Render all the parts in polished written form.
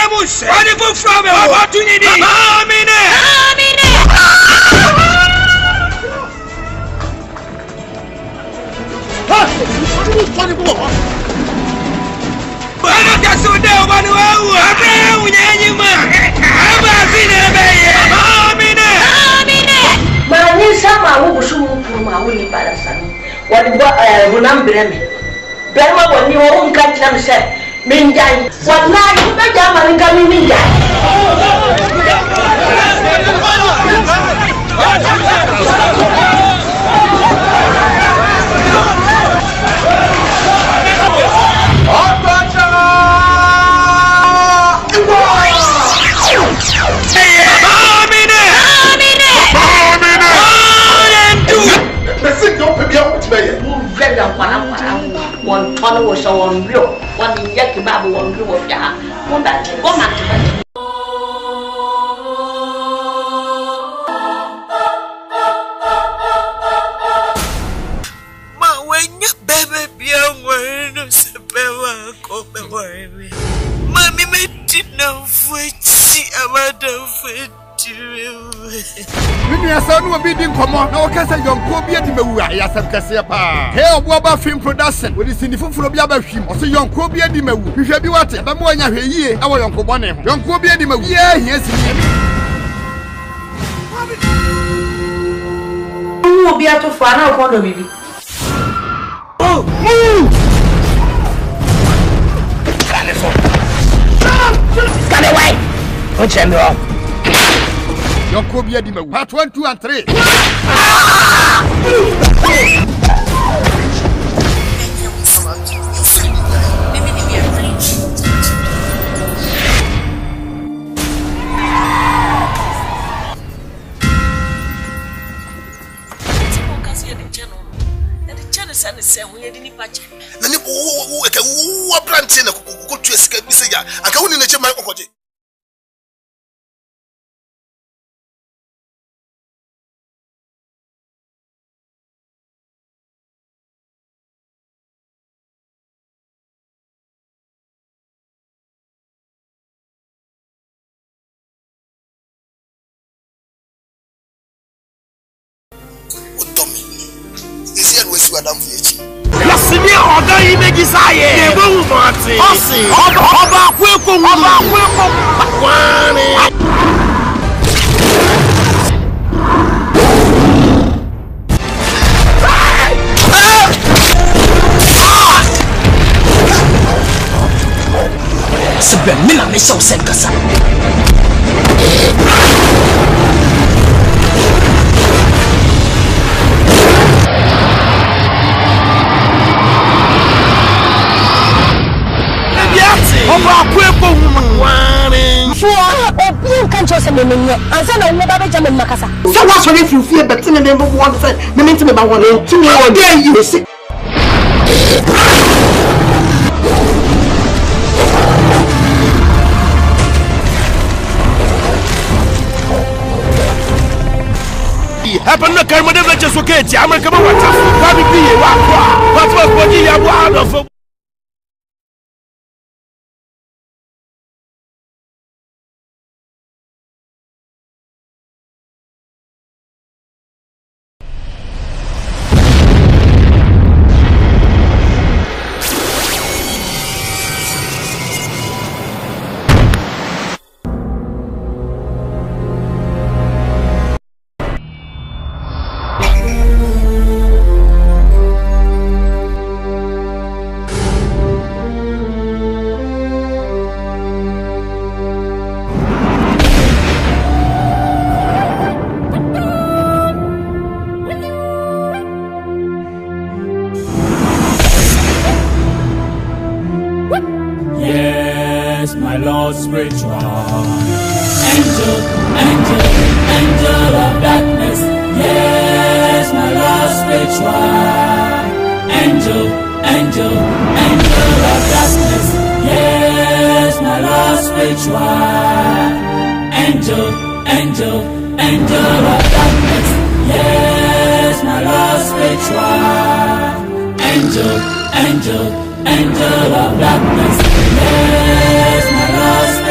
Yamus, what if you from opportunity? Amine! I don't get so down, but I'm you, man. I'm a sinner, but when someone who should from my way by the sun, what will number me? Berma, when you won't catch them, said, Minjai, what night you bet Yaman coming Minjai? One tunnel was so on blue, one in Yakibabu on blue of Yaha, one back to woman. Ma, when you baby, young one, is a better come away. Mammy made it no foot, see about the foot. Mimi asanu will be in common. Now, Cassa, young Kobe, Yasam Cassia. Here, Waba Film Production, with the Sinifobia by him, or so young Kobe Dimu. You shall be what? But more than a year, our young Kobane. Young Kobe Dimu, yes. Who will be out of fun out of me? Oh, move! Stand away! What's wrong? Young Kobe Dimu, part 1, 2, and 3. Lasimi oga imeji saye. Ebo mati. Osi. Oba kweko. Wani. Sebe mina me show sen kasa. Oba kweko wani. You can't just say me, and so I never jam in Macassa. So what's if you feel better than the one thing? The minute about 1 or 2 or dare you see. Happen to come with the just okay. I'm going to come over. What was body out of? Yes, my Lord spiritual angel of darkness. Yes, my Lord spiritual angel of darkness. Yes, my Lord spiritual angel of darkness. Yes, my Lord spiritual angel of darkness. Yes, my Lord.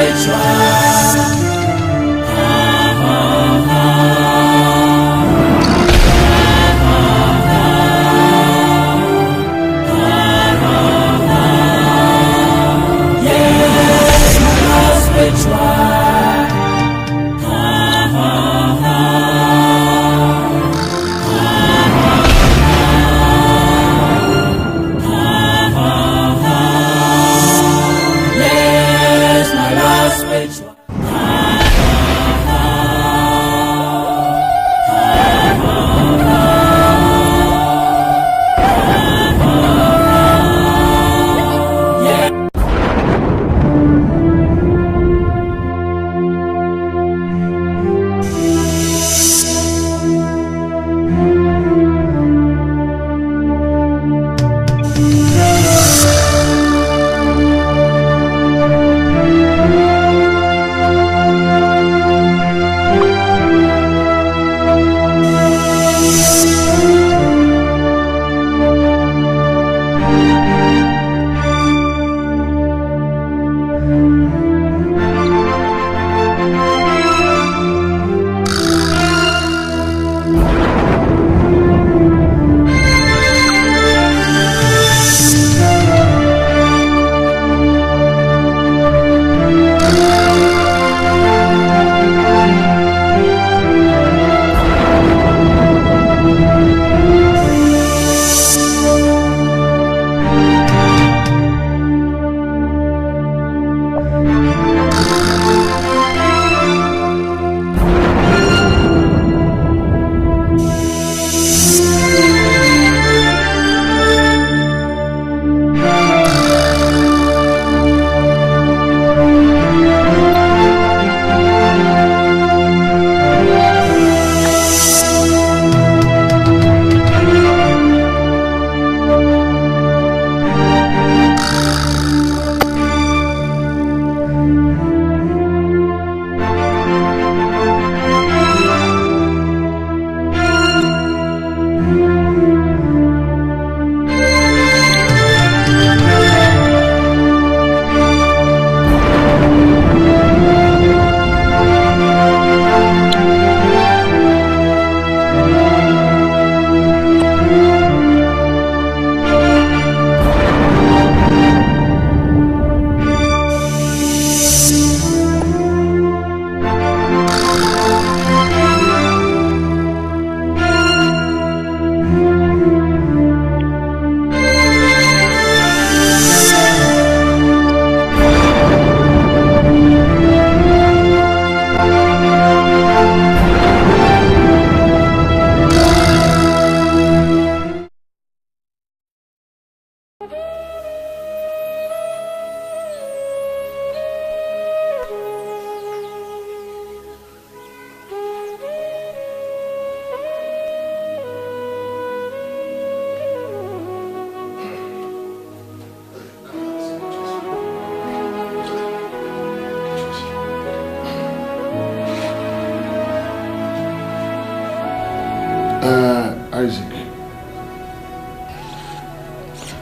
Isaac,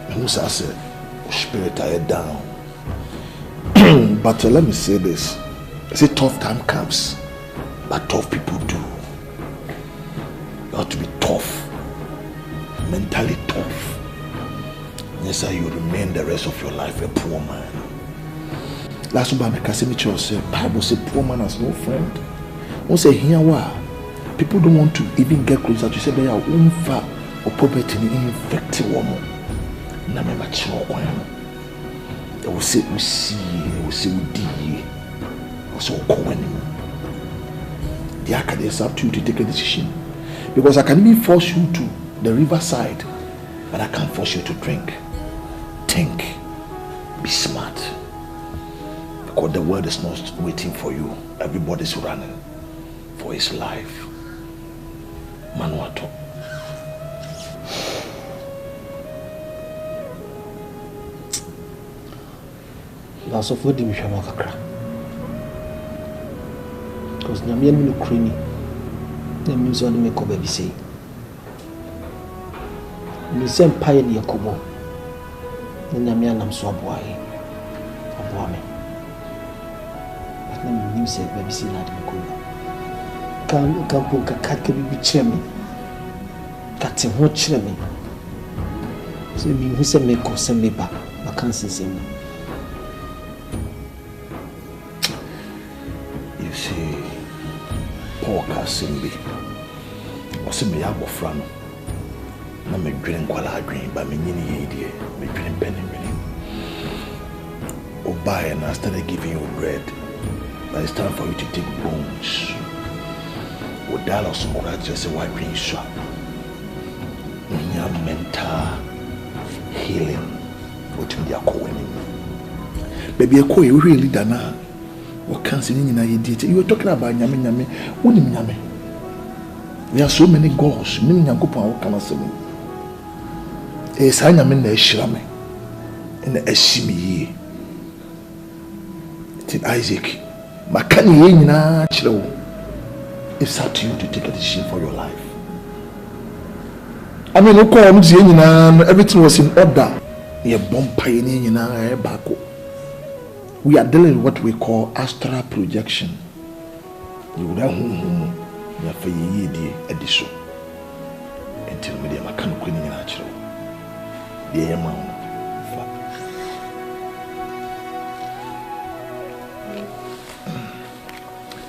I said, spirit tired down. But let me say this. I say tough time comes, but tough people do. You have to be tough, mentally tough. Yes, sir, you remain the rest of your life a poor man. Last time I said, Bible says poor man has no friend. Won't say here why people don't want to even get closer to say they are unfair or poverty infected woman. Na me mature one. They will say we see, they will say we did. Also call anymore. The Akan is up to you to take a decision. Because I can even force you to the riverside, but I can't force you to drink. Think. Be smart. Because the world is not waiting for you. Everybody's running for his life. Manuato. Lots of food in Shamakakra. Because Namian no creamy. The news on the make baby say. You send pioneer Kobo. The Namian am so boy. nem say baby see na dem ko. Kan ko ka bi chere me. Ka te ho chere me. So me hu say me ko say me ba kan sese me. You see Paul Kasimbi. Ose me ya bofra no. Na me dwene kwala adwen ba me nyini ye die. Me dwene penny really. Buy and I started giving you bread. But it's time for you to take bones. With dollars on that just a white green shop. In your mental healing, what you are calling. Baby, I call you really dana. What can't in your idea? You were talking about Yami. What in Yami? There are so many goals, many young couple of cannot say me. It's I am in the Shirame and the Eshimi. Isaac, it's up to you to take a decision for your life. I mean, everything was in order. We are dealing with what we call astral projection. You would have edition until we are natural. The amount.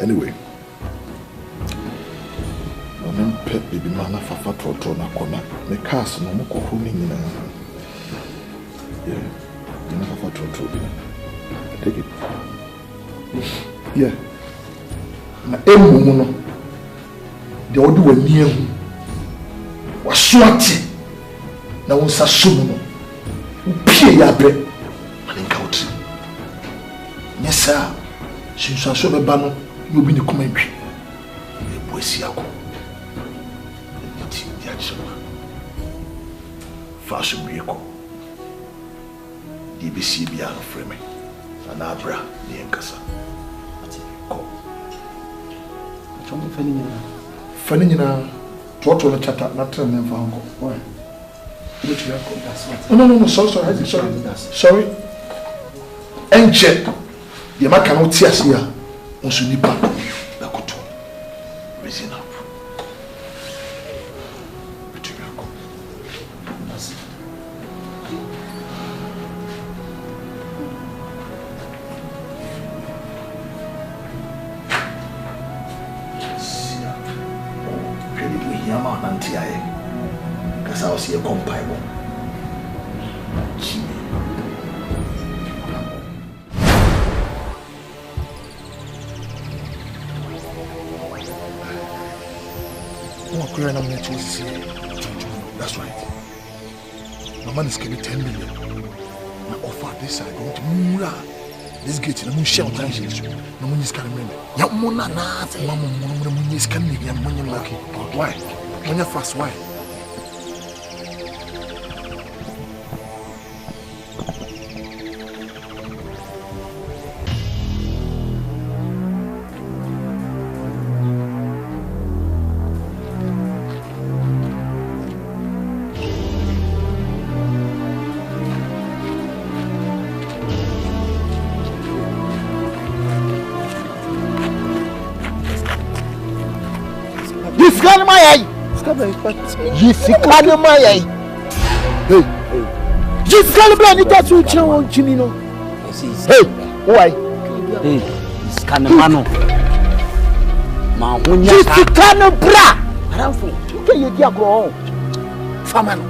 Anyway, I'm pet baby man fafa toto na kona. Me cars no mo ko ni na. Yeah, you fafa toto bi. Take it. Yeah. Na emu no. De odu wani ehu. Wa soate. Na won sa sumu no. Pie ya bre. Mani country. Nyesa. Shinsa so be ba no. You be the commentary. A boy see ako. The action. Fashion vehicle. DBC be out of frame. And Abra, the Enkasa. Call. Fanina. What will the chat not tell them for uncle? Why? Which you have no, sorry. And check. The man cannot see us here. On se dit pas d'accord raison up tu viens encore merci puis il y a un anti-aé que ça aussi est compagnon. That's right. My man is getting 10 million. Now offer this side going to Mura. This gate in a moon shell translation. No one is coming. Yamuna, Mamma, is coming. Lucky. Why? When you're fast, why? Yisikane maya. Hey. Yisikane bla ni tasu chawo chini no. Hey, why? Hey, yisikane mano. Ma hunya. Yisikane bra. Aranfo. Ke yedi agro. Fama no.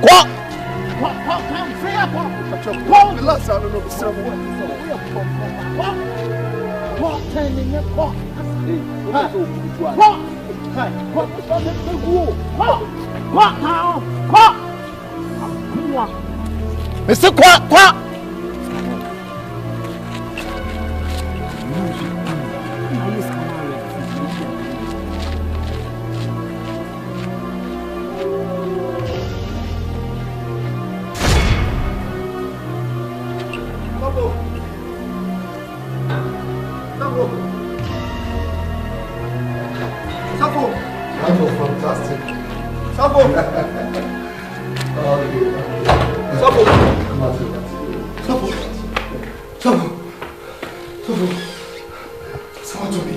Ko. Come free up. Ko. The last I don't know the same one. Ko. Turning your ko. Ko. Hey, what was that? What now? What? Mr. Quack. Fantastic. Sabo. So what to me?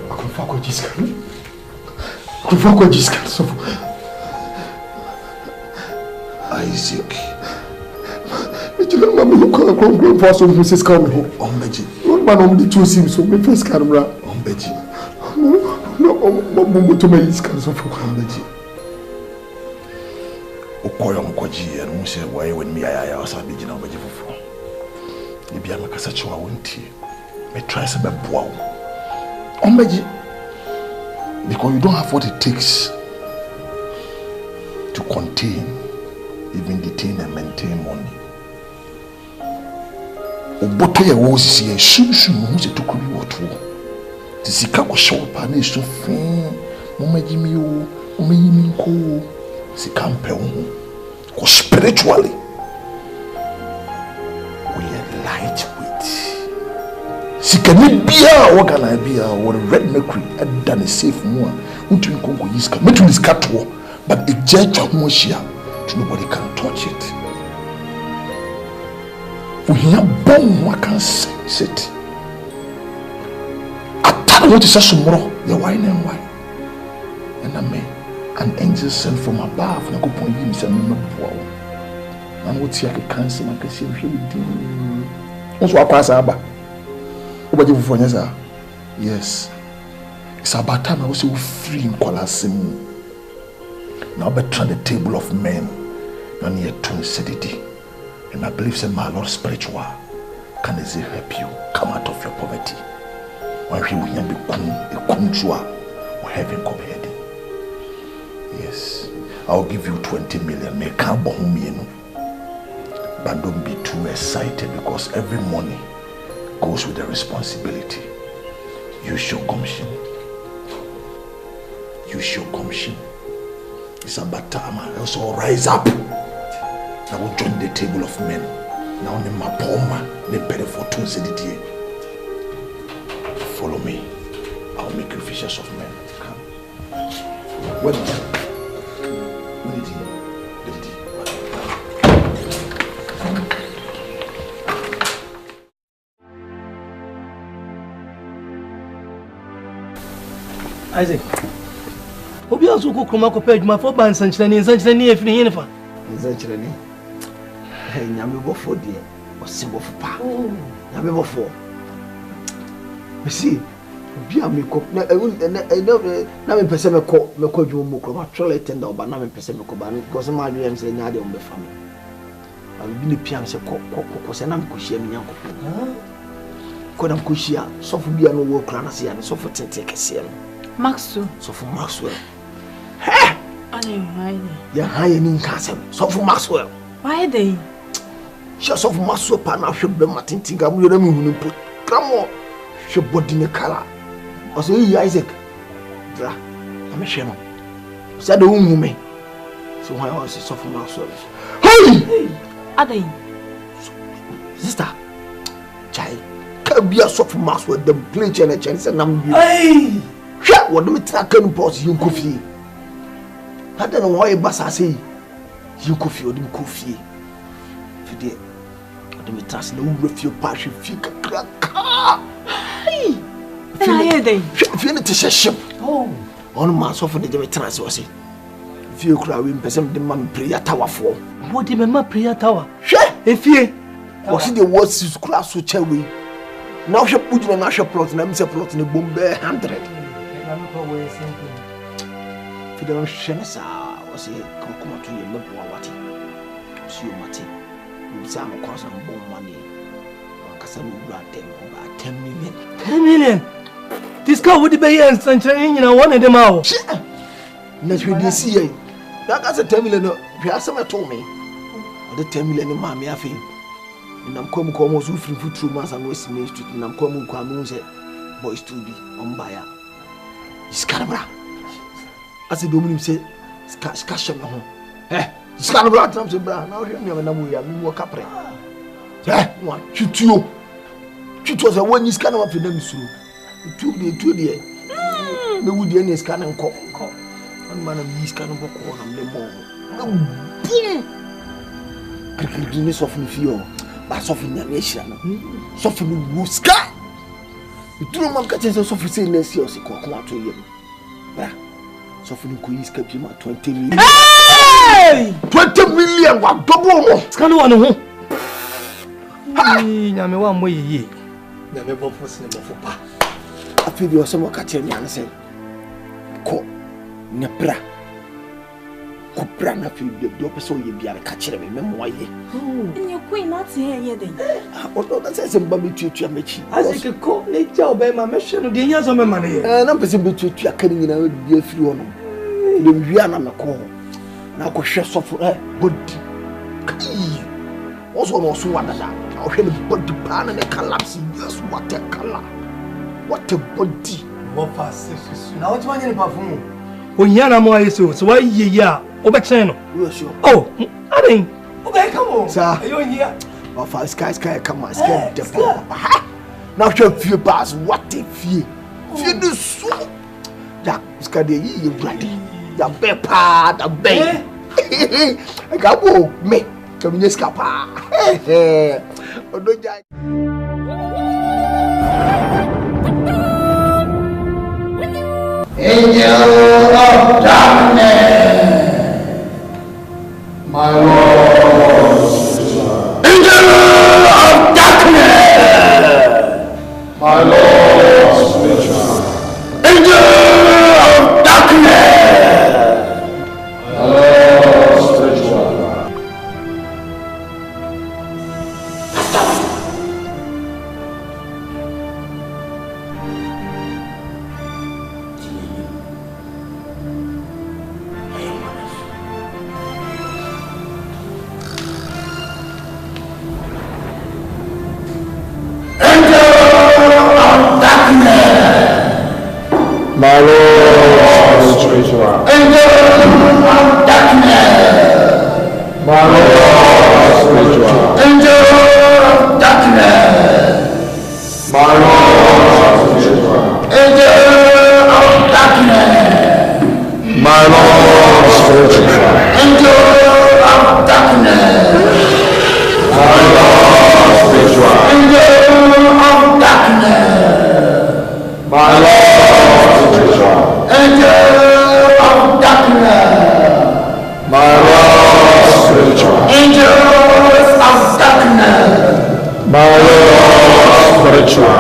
I can fuck with this guy. I can fuck with this guy. So Isaac. But you know, I'm going for some Mrs. Carmen. Ombeji. One man on the two sims, so my first camera. Ombeji. No, to me, this kind of Ombeji. Okoyo mkoji and who said why when me I was a big number for. Maybe I'm a Casacho, I won't hear. Me try some bow. Ombeji. Because you don't have what it takes to contain, even detain and maintain money. Oboto ya wo sisi sunsun mu se to kubi woto ti sika ko show pa na so fin mo magimi o mo yimi nko sika mpe wo ko spiritually we are lightweight sika ni bia wo kana bia wo red mercury adan safe mu a untu nkonko yiska metu niska to but it just ho hia nobody can touch it. We have bomb, I can sense it. I tell you what is a tomorrow, your wine and wine. And I mean, an angel sent from above, and I go point him, say, no, and what's your cancer, I can see him. What's what pass Abba? What you for yes. It's about time I was so free in Kolasim. Now, better the table of men, and yet to sedity. And I believe that my Lord spiritual can easily help you come out of your poverty. When he will be a conjure or heaven come heading. Yes, I'll give you 20 million. May come home, you know. But don't be too excited because every money goes with a responsibility. Use your gumption. Use your gumption. It's about time. Also rise up. I will join the table of men. Now, my poor man, the better for 2 cedis. Follow me. I'll make you fishers of men. Come. Where did you? Isaac. Obi azu ko kroma ko page ma for ban sanchirani efiri yenifa. Sanchirani. Nyame bofo de osibofo pa. Nyame bofo. Mesi obi ameko na me pese meko dwo mu kroma toilet and oba na me pese meko ba because ma dwo em se nya de ombe fam. Abi bi ne piam se ko se na me ko hia me nyanko. Ko na ko hia sofo bia no wo kra na se ya ne sofo tete kese no. Maxwell. Sofo Maxwell. Hey! Why? Ya haye ni nkasem. Sofo Maxwell. Why they? She Sofo Maxwell pa na hwe be matintin ga mu yona me hunu program hwe body ne kala. O so yi Isaac. Dra. Am hwe no. Say the hu me. So why was Sofo Maxwell? Hey! Adai. Sister. Chai. Ka bia Sofo Maxwell dem play chance nam bi. Hey! Hwa wo dem trakan boss yin kofi. Hada no wo e basa sei. Yin kofi o dem kofi. Fide. O dem trans na wo refio pa hwe fi kakra. Hey! Fie ne te sheship. Oh. On man so for the dem trans wo sei. Fie kura we mpesem dem man prayer tower for. What the mama prayer tower? Hwe! Efie. O see the words is class so chewe. Now hwe pujina na hwe plot na me say plot ne bombe 100. If you don't share, was a come to your mother, what see you, Matty. You say I'm a cause of bomb money. Cassam brought them about 10 million. 10 million? This car would be and sunshine, you know, one of them out. Let's really see it. That's a 10 million. You have someone told me. The 10 million, mammy, I feel. And I'm coming almost with 2 months and West Main Street, and I'm coming boys to be on buyer. Scanabra. As the Dominic said, Scasham. Eh, Scanabra, Thompson Brown. Now you never know we are more capre. Eh, one, shoot you. It was a 1 year scan of them through. 2 years. The wood any scan and cop. One man of these can walk on the ball. Boom! Cricketness of the field. ba so finya me hira no so fi no wuska ituro mam ka chen so fi say na si o se ko ko ato yem bra so fi no ko yiska bi ma 20 million. Hey! 20 million wa double mo ska no wano ho nyame wa mo yeye nyame bo fo sine mo fo pa afi bi o se mo ka chen nyane se ko ne bra ko bra na fi bi do pe so ye biare ka kire me memo ye Nye queen na ti he ye den o do na se mba me tuatua mechi asike ko le ja obe ma me hwe no de nya so me ma ne ye na pese be tuatua kan nyina bi afiri ho no de wia na me ko na ko hwe sofo body also no so wadada o hwe ne body pa na collapse yes what a color what a body what fast na what man ni perfume o nya na mo aye so wa ye ya o be chen no oh adin o be come on sir ayo nya o fa sky come on sky de papa na hwe fie pass what a fie de so ya sky de yi brady ya be pa da be Gabo me kamunye skapa odoja Angel of darkness, my Lord. Angel of darkness, my Lord. Angel of darkness, my Lord spiritual. My Lord spiritual. Angel of darkness. My Lord spiritual. Angel of darkness. My Lord spiritual. Angel of darkness. My Lord spiritual. Angel of darkness. My Lord spiritual. Angel of darkness. My Lord. Angel of darkness, my Lord spiritual. Angels of darkness, my Lord spiritual.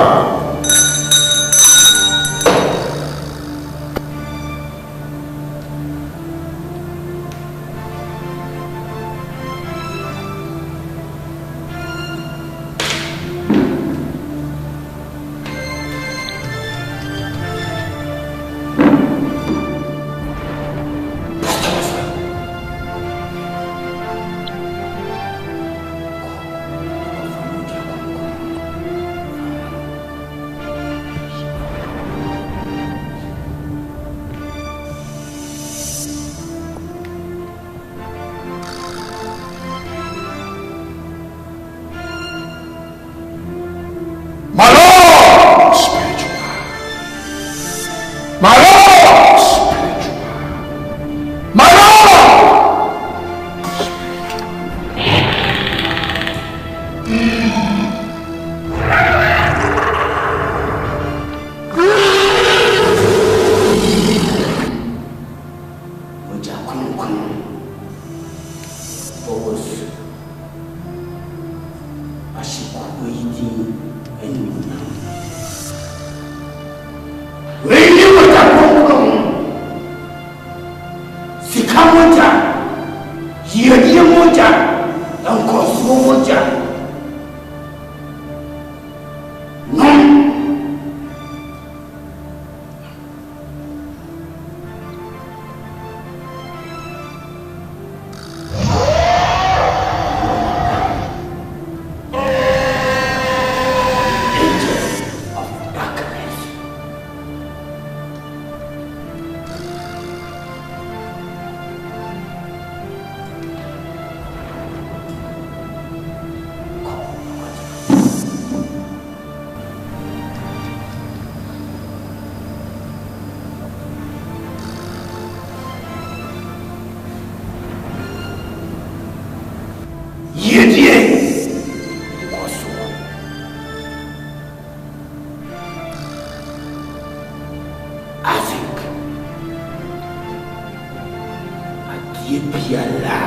Yepiala.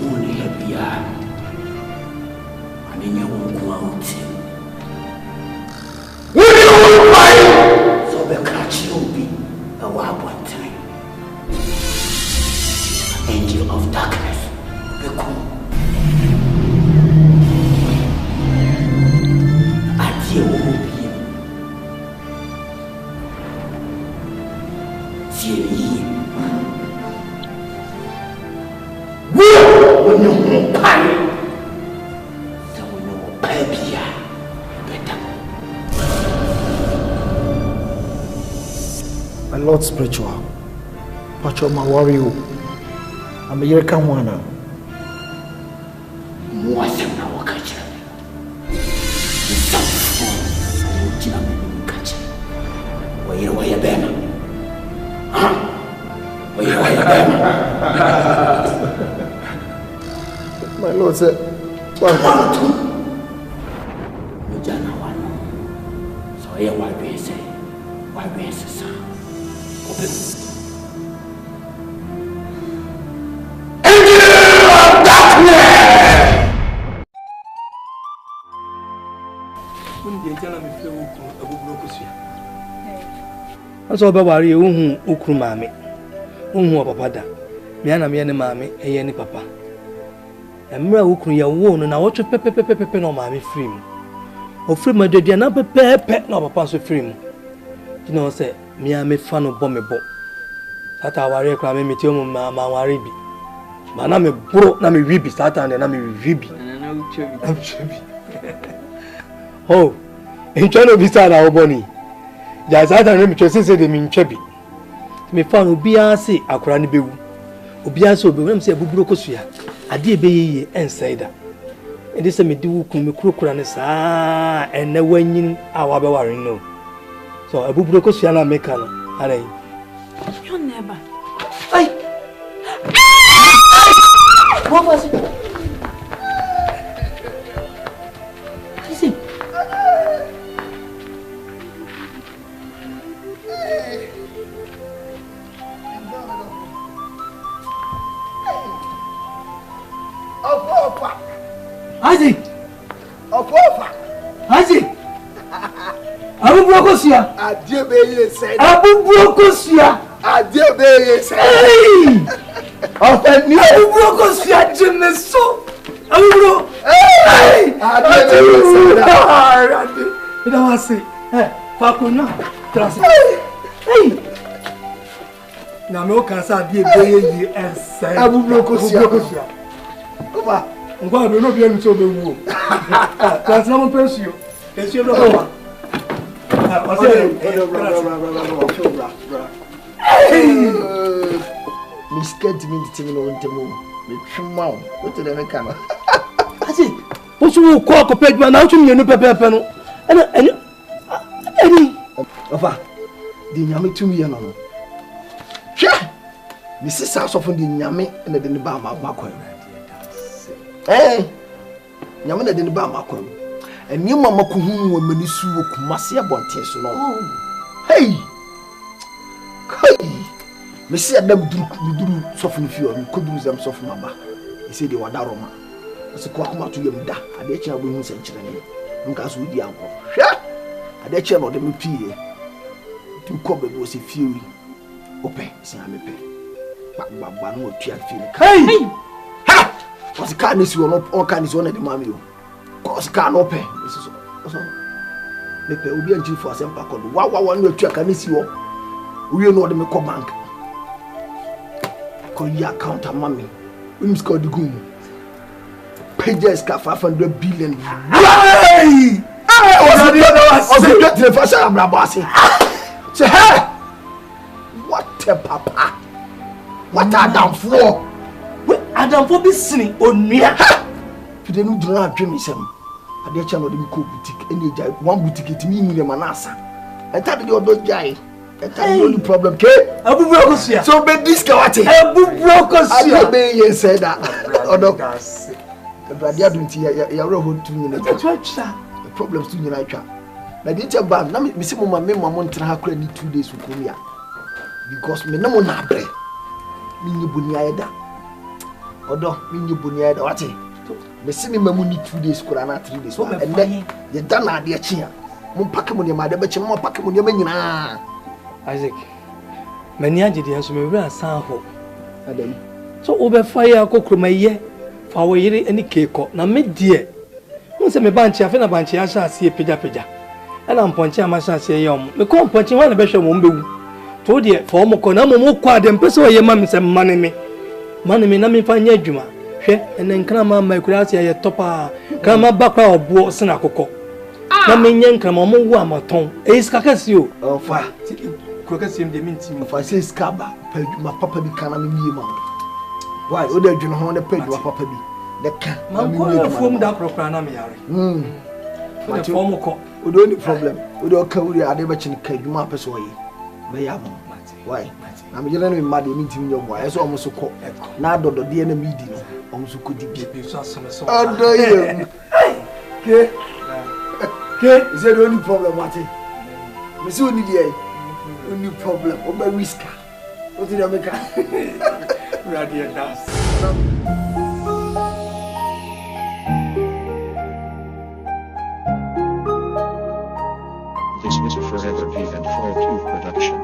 Only Yepia. And in your own quality. So the catch will be a wild one time. Angel of darkness. Be cool. Adieu will be. See. When you pay, so when you pay, better. My Lord spiritual, Pacho my warrior, I'm a Yerkan one. What's in our culture? Where you been? Huh? Where you been? My Lord said, one, two. You don't know one. So here, why be say? Why be say? Open. Angel of darkness! When you tell me, feel a book. That's all about you, Ukrumami. Papa. Miana, mammy, any papa. And Mra Ukru, your wound, and I watch a pepper no mammy free. Or free my dear, not pet no papa so free. You know, say, me fan of bomb boat. That our aircraft made me tell Mamma Waribi. My name is broke, Nami Ribi, Satan, and Nami Ribi. I'm chubby. Oh, in China, we start our bonny. There's other name to say they mean chubby. Me found Ubiasi, a cranny bew. Ubiaso, but say Bubrocosia. I did be inside. And this me do come crocranis, and no winning our bawaring no. So a Bubrocosiana mecano, are You never. What was it? Isaac! Isaac! Abu Brocosia! Adieu, baby, said. Abu Brocosia! Adieu, baby, said. Hey! Abu Brocosia, Jim so. Abu Bro! Hey! Adieu, baby, said. Hey, Fakuna, trust. Hey! Now, no cancer, dear baby, and say Abu Brocosia. Opa! I'm going to be able to be woo. That's not person you. It's your brother. Miss Kent me to me on Temu. Me trim what did I make? I see. What's you call a pet man out to me and pepper panel? And Opa, the yammy to me and Mrs. House of the yammy and the Nibama Macquarie. Eh, Yamana didn't buy my coin. And you mamma whom were Menisu Kumasia Bontes. Hey, Missy Adam do soften few and could do them soft mamma. He said they were Daroma. As a quackma to him, da, a dear child women's century. Lucas with the uncle. A dear child of the Mupie. To cover was a fury. Open, say I'm a pay. But one more tear feeling. Hey! Cause the car is all kinds of one of the mammy. Cause can't open. This is also. The pay will be a G for some pack on. Wow, one will check and miss you. We know the Meko Bank. Call your account, mammy. We must call the goon. Pages got 500 billion. Hey! I was get to the first time, Rabasi. Say, hey! What a papa! What a damn floor! Adam for this sinning on me. To the new drama, Jimmy Sam. I did channel the cool boutique, and they one boutique to me in the Manasa. I thought the other guy. That's the only problem, Kate. Abu Brocosia. So, be this Kawati. Abu Brocosia. I said that. Oh, no, guys. The Bradia don't see your road to me. The problems to United. Now, did you ban? Now, Miss Mama, my mom won't have credit 2 days to come here. Because me no more nabre. minye boni ayeda odo minye boni ayeda wate me se me mamu ni 2 days kura na 3 days and then ye da na ade chia mo pack mo ne ma de be chi mo pack mo ne ma nyina Isaac mani agidi enso me wura san ho adam so obe fire kokroma ye fa wo yire ani keko na me die mo se me banchi afa na banchi asha ase peja ana mponchi amasha ase yom me ko mponchi wa na be hwe mo mbewu to die fa mo ko na mo ko adem pese wo ye ma me se maneme na me fa nya adwuma hwe ene nkra ma ma kura ase ye topa kama bakwa obo se na kokko na me nya nkra mo wo amaton e iska kasi o fa Crocasium de mintim for says Scaba, my papa be can ma. Why, oh, you know, the page of papa be the can. Mamma from that procrana me. What you want to only problem? We don't carry a debation cake, you map as way. Why? I'm generally mad meeting your boy, as almost so called. Now, the DNA meeting almost could be so. Oh, do you? Okay, is that the only problem, Marty? Miss Unidia. Only problem over risk. What did I make? Radiant dust. This is a Forever P and 42 production.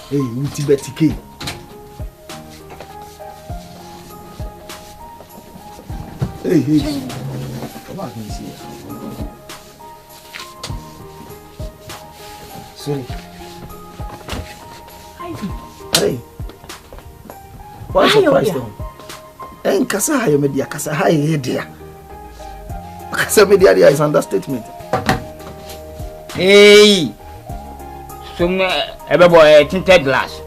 Hey, Uti Betty K. Hey. Come on, see. Sorry. Hey. What's the price though? Hey, Kasa Hayo Media, Kasa Hayo Media. Kasa Media is understatement. Hey. Some boy tinted glass.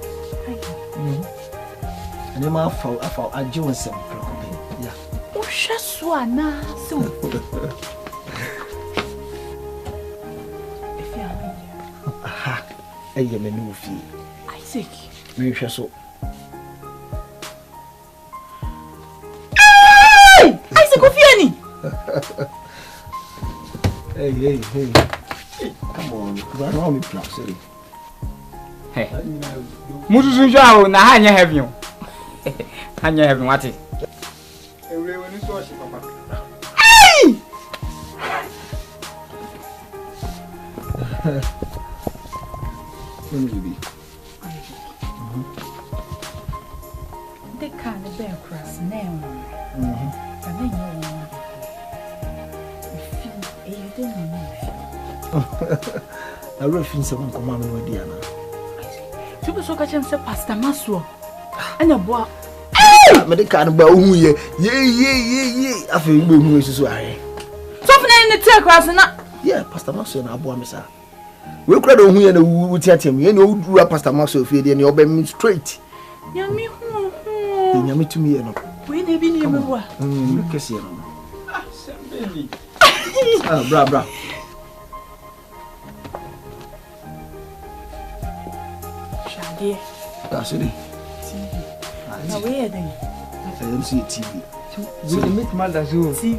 And I'm for a Jones. Yeah. Oh, Shaswana. So, if you are aha, I am a new fee. Isaac, We shall so. Isaac, Ofiani. Hey. Come on, run on me, please. Hey. Musu jao na hanya heavy. Hanya heavy what is? Ewe woni so shi papa. Hey! When will be? The kind of bear cross now. I mean, you don't know. I will feel someone come on with Diana. People so catch him say Pastor Maswo. And a boy. Medical about who ye. I feel who is so high. Something in the tail cross and not. Yeah, Pastor Maxwell and Abu Missa. We could have who and would tell him, you know, drew up Pastor Maxwell feed and you'll be straight. Yummy, Yummy to me, and we may be near me. Look at you. Bra. Shadi. That's it. Now, where then? I don't see TV. We meet mother zoo. TV.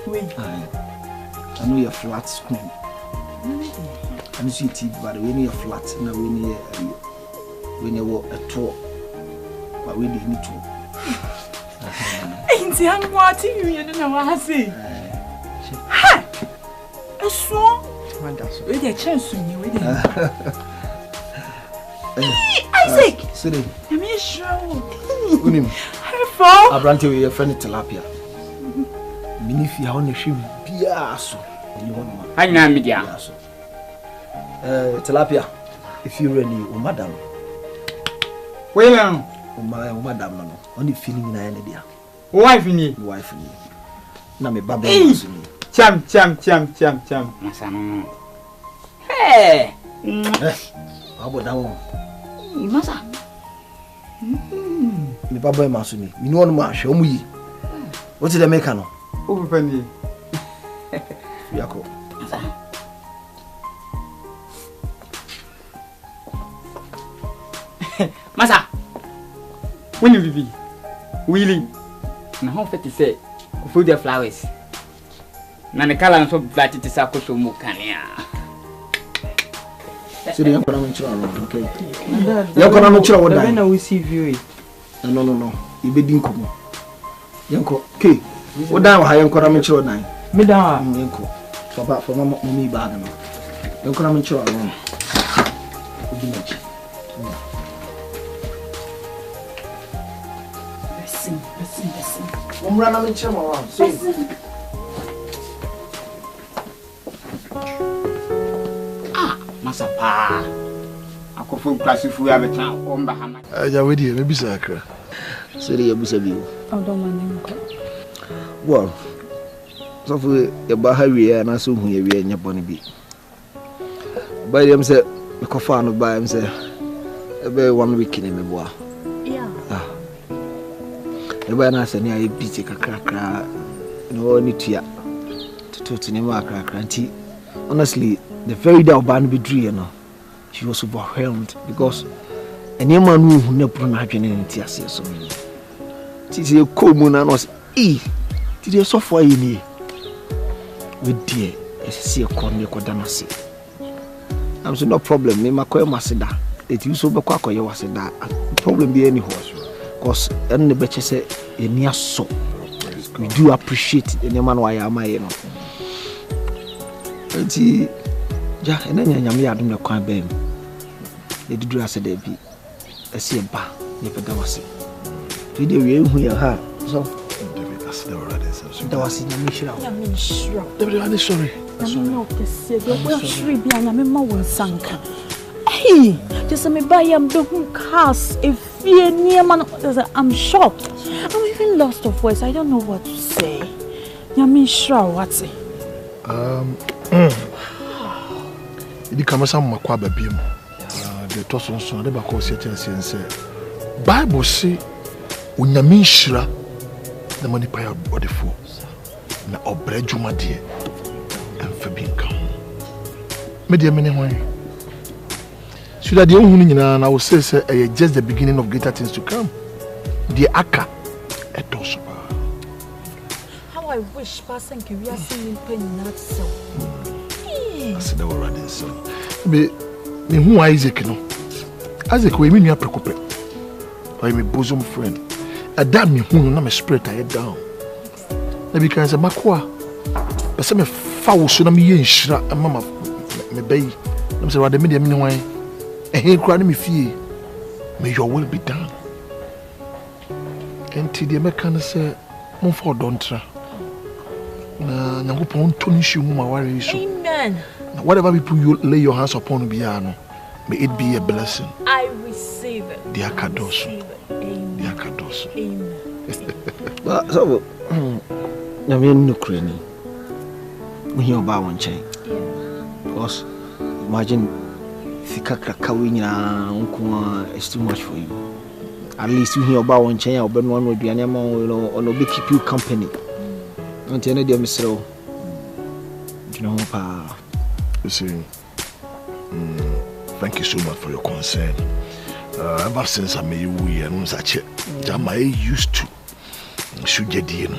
Wait. I know you're flat screen. I don't see TV, but when you're flat, now when you walk a tour, but we didn't need to. Ain't young watching you don't know what I say. Ha! A song? With a chance to you, with Isaac! City. Let me show. Unim. I brought you your friend tilapia. Minifi, I want to shoot Piasso. I know media. Tilapia, if you're ready, madam. Well, my madam, no, only feeling in an idea. Wife in you. Wife in you. Now, me baby. Cham. Hey! How about that one? Masa. Me papa masuni. Me no ma show me. What did I make no? Who penny? When you be willing, na how fit say food the flowers. Na ne kala so flat it is akoso mu kania. So the young man okay. Young man what when we see view. No. You be din komo. Yanko, okay. What down ha yanko na me chiro nan. Me down. Yanko. So ba for mama me bag no. Yanko na me chiro no. Obi na chi. Listen. Umra na me chiro ma. Masapa. Akofo klasifu ya beta omba hama. Ya wedi me bisa akra. Seri ya busa biu. Don't mind. Well, so for your behavior na so hu ye we nya boni bi. By them say me ko fa no by them say e be 1 week ni me boa. Yeah. E ba na say ni ayi biti kakra no ni tua. To ni ma kakra nti honestly the very day Oban be drew, you know, she was overwhelmed because any man who never na adwene ne ti ase so me. Ti se ko mu na no ti dey so for you ni. We dear, see a corner ko danasi. I'm so no problem, me makoy masida. It you so be kwa koye wasida. Problem be any horse. Cause en the beche say eni aso. We do appreciate any man why am I, you know. Enti ja enanya nyame adom ne kwan bam. E dudu ase da bi. Ese ba, ne peda wase. We dey we hu ya ha. So David as the already so. da wase nyame hira. Nyame hira. David I'm sorry. No, kese be we hiri bia nyame ma won sanka. Hey, just me buy am the cars if you near man I'm shocked. I'm even lost of words. I don't know what to say. Nyame hira what's it? Idi kama sa makwa babiem. The toson so de ba ko se tense Bible say onyame nhira na mani pa ya odefo na obre dwuma de emfa bi nka me de mene hwan so that the ohunu nyina na wo say just the beginning of greater things to come. The aka etos ba. How I wish person can we are seeing pain not so. I said they were running so. Me who Isaac no. Isaac we mean you preoccupy. Or my bosom friend. A damn me who na me spirit I down. Na because say makwa. But say me foul so na me ye nhira mama me bay. Na say rather me dey me wan. Eh kra na me fie. May your will be done. Enti dey make can say mon for don tra. Na nyakopon to ni hwe mu ma ware so. Amen. Whatever people you lay your hands upon biano, may it be a blessing. I receive it. The Akados. Amen. The Akados. Amen. But so nyame no krani. We hear about one chain. Because imagine fika kaka we nyina nko is too much for you. At least you hear about one chain or ben one would be an amount or no keep you company. Until any day Mr. You know pa. You see, thank you so much for your concern. Ever since I met you, and such Jama used to should get in.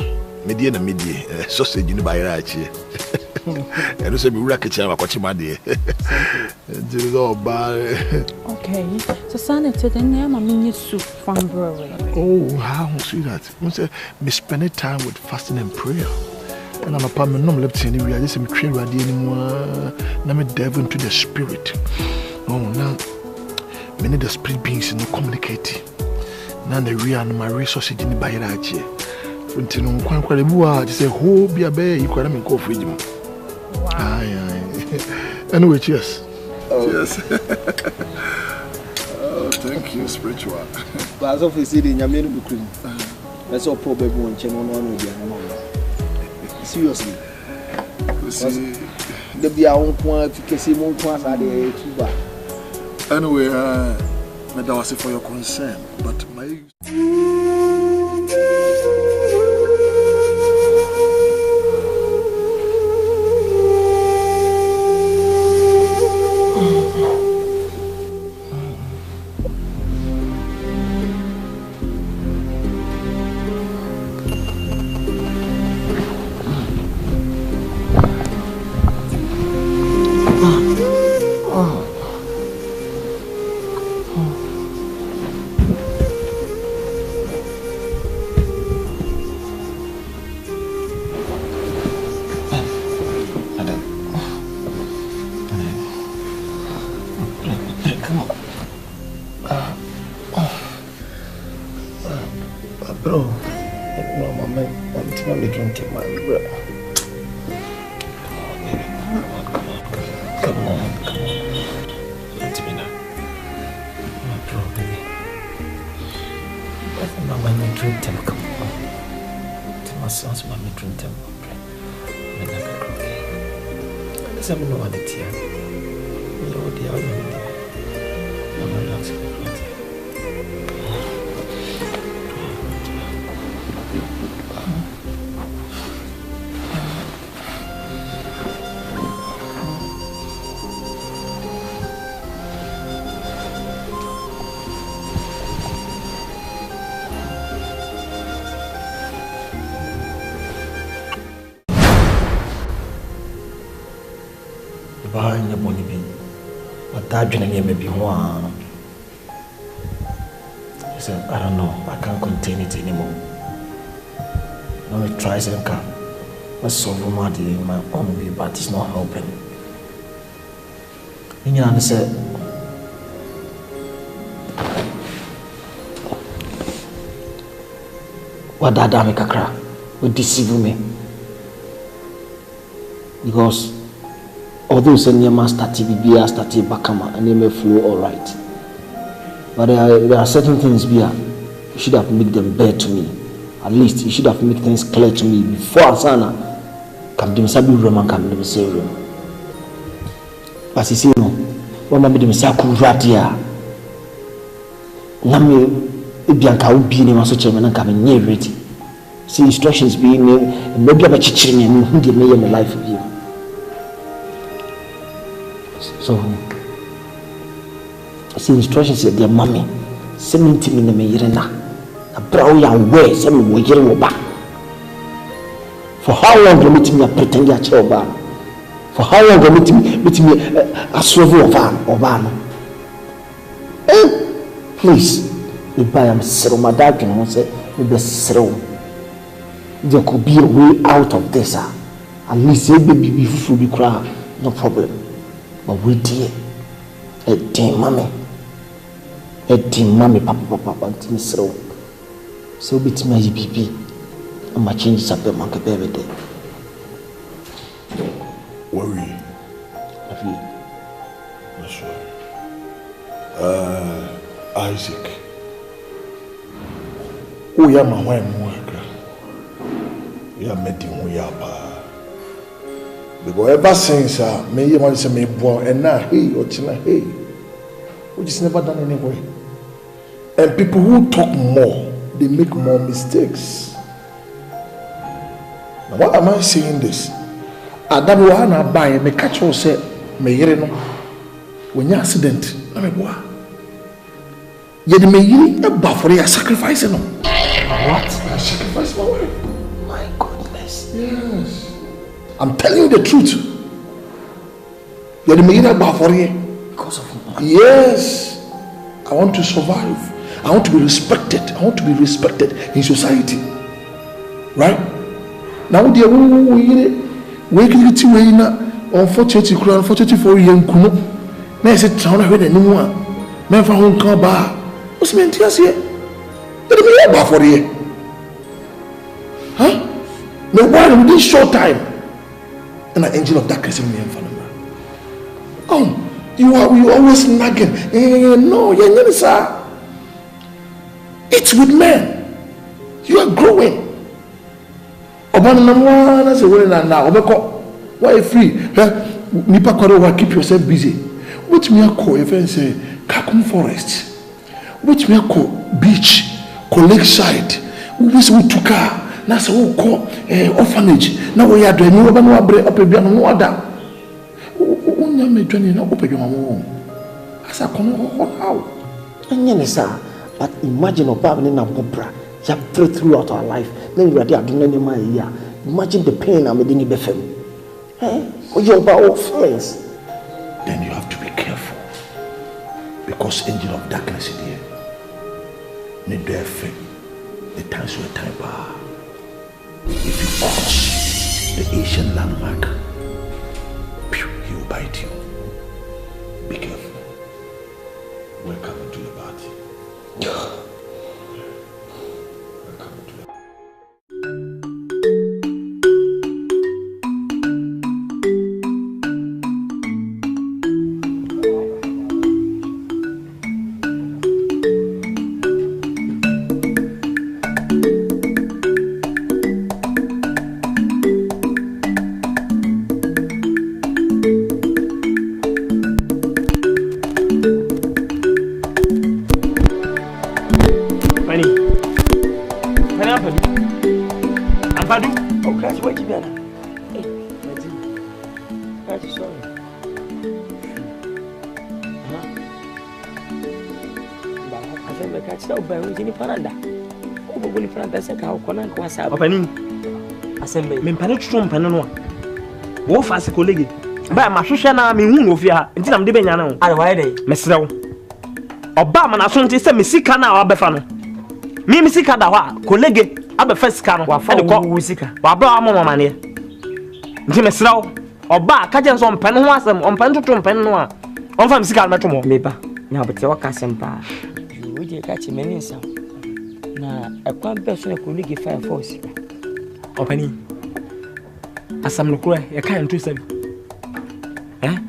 Media and media, sausage in the Bayrachi. And also be racket and watching my dear. This is all bad. Okay, so Sanity, the name I mean soup from brewery. Oh, how see that? We spend time with fasting and prayer. And I'm a apartment, no left anywhere. I just am trained ready anymore. Now me delve into the spirit. Oh, now many the spirit beings no communicate. Now the real and my resources in the Bayrachi. Until no one quite a just say, "Who be a bear? You can't make off with him." Aye. Anyway, cheers. Cheers. Oh, thank you, spiritual. But as of you see the Yamenu Bukrin, that's all probably one channel one will be a seriously. The be our own point to see more points at the tuba. Anyway, that was it for your concern, but my. Bro, no, Mama, I'm trying to drink it, man, bro. Come on. Let me know. My bro, baby. Mama, I'm drink them, come on. To my sons, Mama, drink them. I'm not okay. Let's have no other tear. You're the other one. I'm not asking for it. Behind your bonny bee, but that dream may be one. He said, I don't know, I can't contain it anymore. Now I try and come. I solve my day in my own way, but it's not helping. And you said, what that damn kakra will deceive me. Because although Senyama started BBA started Bakama and they may flow alright. But there are certain things you should have made them bear to me. At least you should have made things clear to me before Asana come to Sabi room and come to the same room. But you see, no, what made them say Radia Nami Bianca would be in my social and come near ready. See instructions being maybe about chiching and who give me in my life of you. So, see instructions said their mommy, 70 minutes a brow young way, some way getting back. For how long will meet me a pretend at your bar? For how long will meet me a swivel of van? Please, if I am so my dad can say, maybe so. There could be a way out of this. At least a baby before we cry, no problem. But we dear, a dear mommy, papa, and so bit my baby, and my changes up the monkey baby day. Worry. Have you? That's right. Isaac. Oh, yeah, my wife, we are meeting who you are. Because ever since me you want to say me born and now hey or china hey, which is never done anyway. And people who talk more, they make more mistakes. Now why am I saying this? Adamu wana buy me catch you say me yere no when you accident na me boa. Ye de me yere e ba for ya sacrifice no. What? I sacrifice my wife. My goodness. Yes. I'm telling you the truth. You're the main for you. Because of money. Yes. I want to survive. I want to be respected. I want to be respected in society. Right? Now, dear, we can get away now. Unfortunately for you, Kuno. Now, I said, Town, I heard anyone. Men for whom come back. What's meant to say? You're the main for you. Huh? No, why within short time? And an angel of darkness in me and Father. Oh, you always nagging. No, you're not, sir. It's with men. You are growing. Obanamwana say we now. Obeko, why free? Nipa kwaro keep yourself busy. Which me call if I say Kakum Forest. Which me call beach, lakeside. We say Tuka. Na se wo ko orphanage na wo ya do ani wo ba no abre opedua no oda unya medwane na opedua mo asa kono how anya sir, but imagine oba ne na bobra ya pray throughout our life then you are there doing any man here. Imagine the pain I'm in the fam you about feelings. Then you have to be careful because angel of darkness is here. Need the effect the times were time bar. If you cross the Asian landmark, he will bite you. Be careful. Welcome to the party. Welcome. Penny. Ampadu. Oh, class, what you done? Hey, that's sorry. I said, I catch out by who's in Paranda. Oh, but when Paranda said, how can I was up? Penny. Assembly. Mempanetrum Penano. Wolf as a colleague. By my Shana, me who of ya until I'm dipping. I why they, Miss Row. Obama, Asante said, Missika now, Abefano. Me, Missika, colleague, Abba first car, while for the call, Missika, while brought more money. Miss Row, or bar, catching some penwasm on Pentrum Pennoa, on from Sika Metro, Liba. Now, but your Cassampa, you would catch him any sound. Now, a quite person could give fire force. Opening. As I'm looking, I can't do so.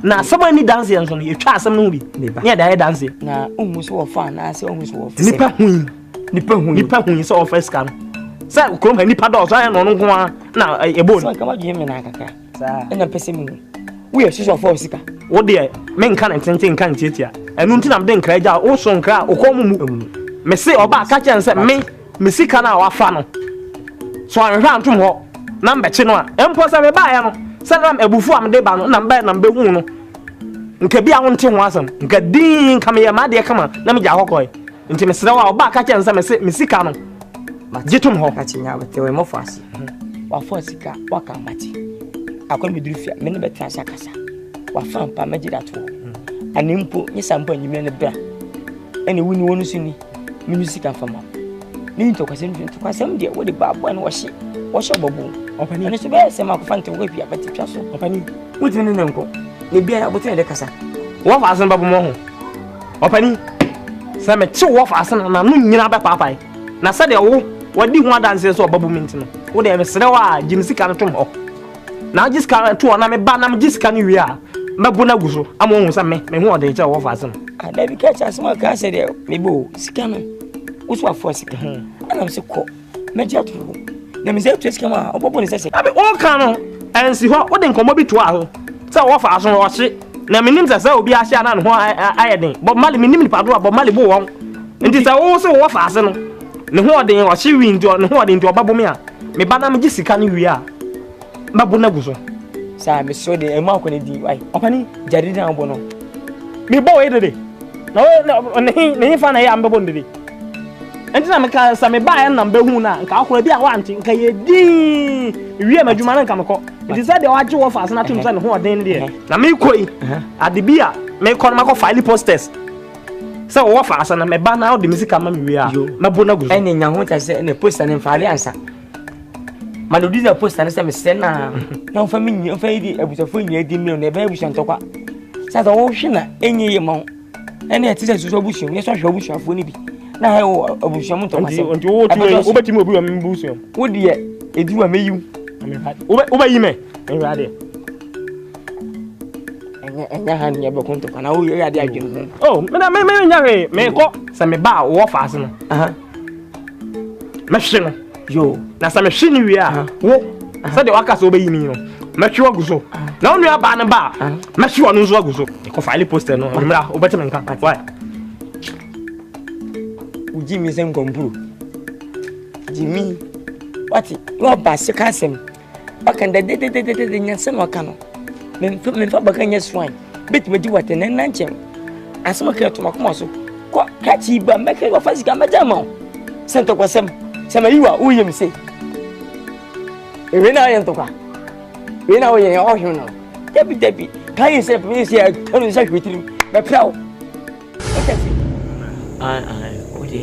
Now, someone need dancing on you. Try some movie. Yeah, they're dancing. Now, almost all fun. I say almost all. Nipper who is all first can. Sir, come any paddles. I am on one. Now, a boat. Come on, Jim and Akan. And a pessimism. We are sure for Sika. Oh, dear, men can't can't teach ya. And until I'm then cried out, also on cry or come. Messi or back catch and said, me, Missika now are funnel. So I ran to more. Number Chinoa, Empress of a buyer. Send a buffoon debano, number 1. Nkebia wonte ho asem nkadin kama ye ma de kama na me ja hokoi nti mesere wa oba ka kyan se mesika no jetum ho ka chinya bete we mo fasi wa fosika wa ka mati akwa me durufia me ne betra sakasa wa fampa magida to animpo nyisampo anyime ne bra ene wuni wonu suni me musika fama ni to kwasem de wo de babo na wo hye bobo opani ne so be se ma ko fante wo bia beti twa so opani wuti ne nko ne bia abotin de kasa wo fa asen babo mo ho opani se me chi wo fa asen na no nyina be papai na se de wo wadi ho adanse so babo minti no wo de me sere wa jimisika no tom ho na jiska to na me ba na me jiska no wi a mabu na guso amo hu se me ho ode che wo fa asen ada bi ka cha asma ka se de me bo sika no wo so afo sika ana me se ko me ja to na me se to sika ma obobo ne se abi o kan no ensi ho wo de nkomo bi to a ho se wo fa asen wo hye na menim se obi a hye na no ho ayeden bo mali menim ni pado bo mali bo won nti se wo se wo fa asen no ne ho ode wo hye wi nti ne ho ode nti obabo me a me ba na me gisika no wi a mabu na guso sa me so de e ma ko ne di wai opani jari na bo no me bo we de na we ne fa na ya mbebo ndede enti na me ka sa me ba ya na mbehu na nka akora bi a wanti nka ye di wi amadwuma na nka meko nti se de waje wo fa asen atum se ne ho ode ne de na me koi ade bi a me ko na mako file posters se wo fa asen na me ba na o de misika ma me wi a mabu na guso eni nya ho ta se ne poster ne fale ansa malodi da poster ne se me se na na fa mi fa yi abusafo nya di mi na be abusan tokwa sa da wo hwe na enye ye ma ene ati se so abusan ne so hwe abusafo ne bi na ha wo abusan mu tokwa se nti wo tu obetimi obi wa me busan wo de edi wa meyiw oba yi me enrade enya han ya be konto kana wo ya de adwene oh me nya he me ko se me ba wo fa ase no me hwe no yo na sa me hwe ni wi a wo sa de waka so oba yi mi no me hwe aguso na onu aba ne ba me hwe onu zo aguso ko file poster no mra obetime nka why Jimmy sem kompuru Jimmy wati wa ba se kasem baka nda de nyansen waka no me fa baka nya swan bit me di wate nan nanchem asema ka to makoma so ko ka chi ba me ka wa fasika me jama sento kwasem sema yiwa wo yem se e na yen to kwa we na wo yen o hwe no debi ka yin se me se tanu se hwetiri me prawo ode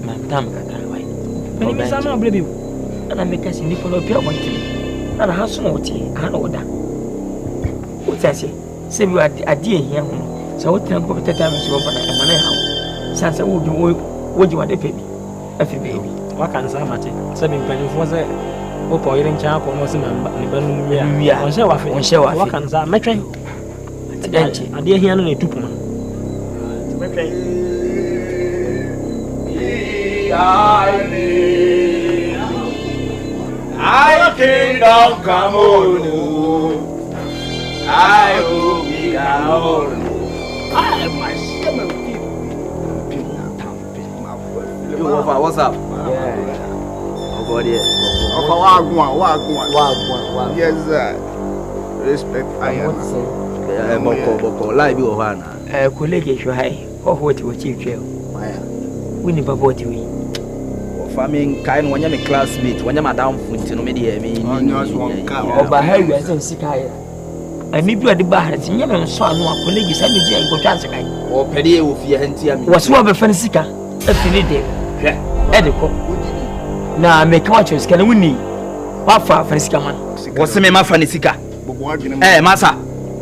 madam kakra wai me ni sama brebi ana meka si ni follow pia wantili ana haso no ti ana oda utase se bi adi ehia ho so wotan ko betata me so bana e mana ha sanse woji wade febi afi baby waka nsa mate se bi mpanifo se opo yire ncha ko no se mamba ne banu wi a onse wa waka nsa metwe adi ehia no na etupuma metwe I kingdom come on. I hope we can all. I my What's up? Yeah. Yes, sir. Respect. I am. Boko. Lie be ohana. Colleague show high. What you chief jail. We never bought you. Farming kind when you're my classmate, when you're madam Funti, no media me. Over Harry as in Sikaya. I need to at the bar, and you know, so no colleague is having a good chance. Or Peddy with your hentia was one of a Francisca. A Philip. Edico. Now make watchers can win me. What for Francisca man? What's the name of Francisca? Eh, Massa.